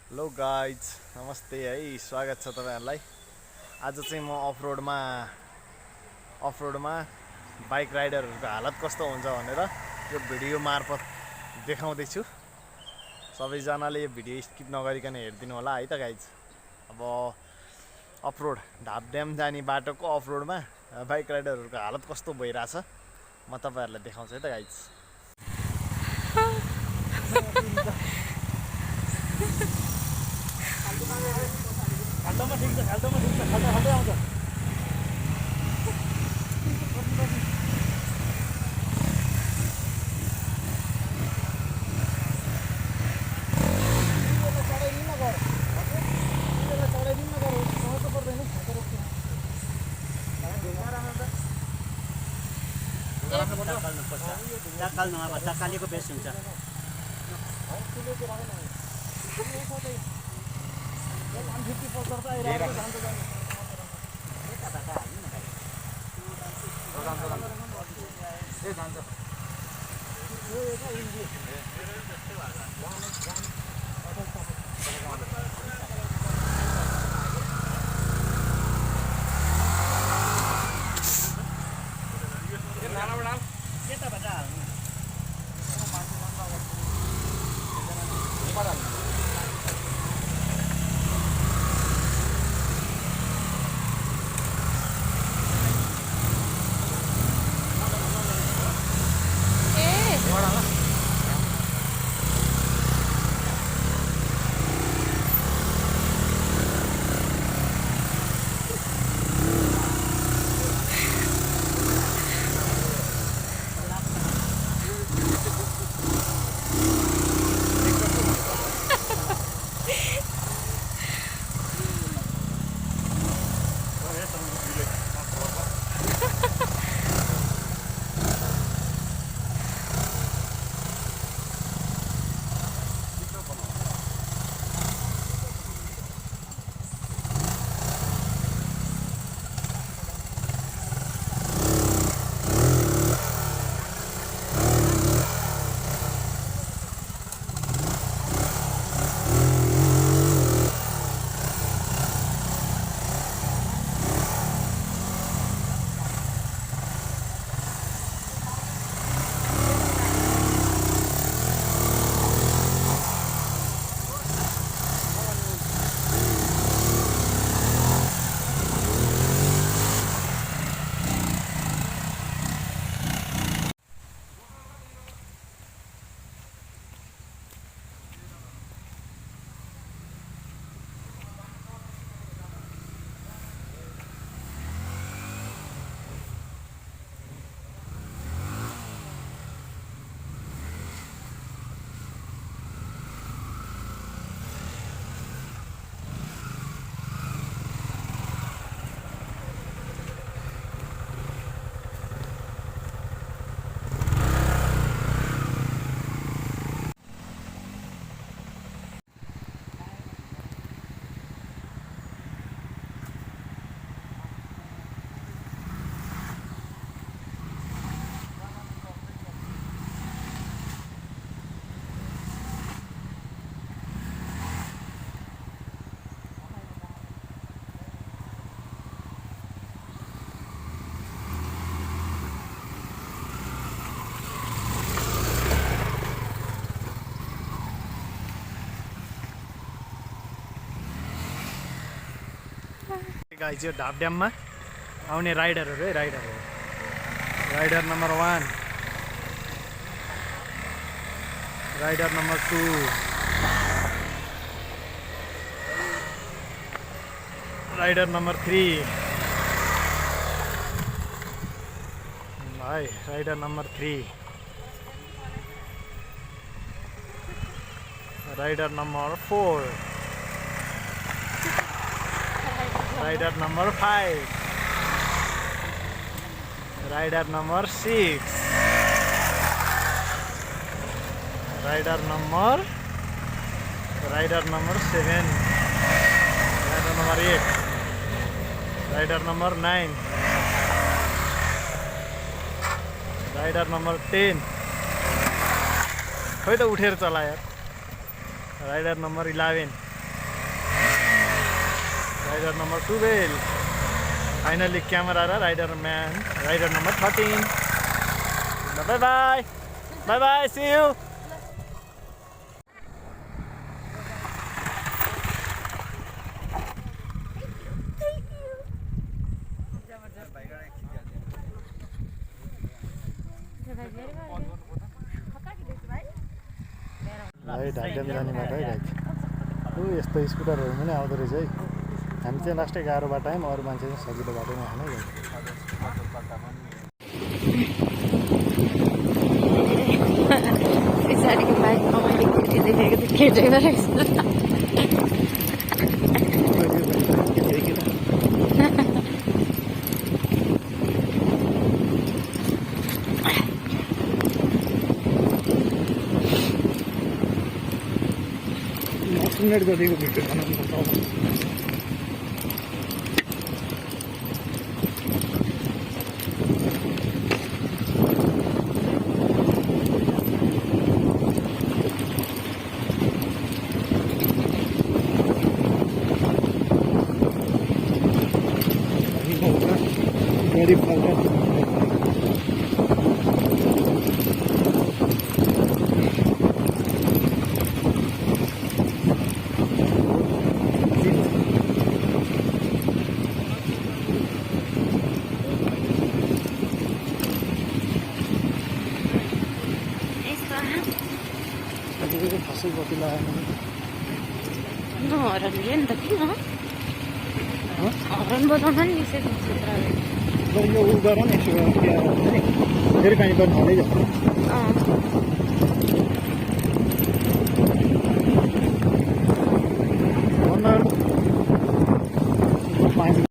Hello guys नमस्ते है स्वागत छ तपाईहरुलाई। आज चाहिँ म अफरोडमा बाइक राइडरहरूको हालत कस्तो हुन्छ भनेर यो भिडियो मार्फत देखाउँदैछु। सबैजनाले यो भिडियो स्किप नगरिकन हेरिदिनु होला है त गाइज। अब अफरोड ढाबड्याम जाने बाटोको अफरोडमा बाइक राइडरहरूको हालत कस्तो भइरहेछ म तपाईहरुलाई देखाउँछु है त गाइज। खाल्डोमा ठिक छ, खाल्डोमा ठिक छ, खाल्डो खाल्डै आउँछ। चाकाल नभए चाकालीको बेस हुन्छ। गाइज यो ढाबड्याममा आउने राइडरहरू है, rider number 1, rider number 2, rider number 3 भाइ, rider number 3, rider number 4, rider number 5, rider number 6, rider number 7, rider number 8, rider number 9, rider number 10, खोइ त उठेर चला यार, rider number 11, rider number 12 finally camera र rider number 13 bye bye bye bye see you है ढाकडेम जाने बाटो है गाइज यस्तो स्कुटरहरू पनि आउँदो रहेछ है हामी चाहिँ लास्टै गाह्रो बाटो आयौँ अरू मान्छे चाहिँ सजिलो बाटोमा आएन है पछाडिको बाइकमा मैले कुर्ती देखेको त केटैमा रहेछ मिनट गरिदिएको भिडियो बनाउनु गरिब फसल कति लगाएन हरन नि त किन हरन बजाउन नि यो उ गर न यसो फेरि पानी पर्नु हालै जान्छ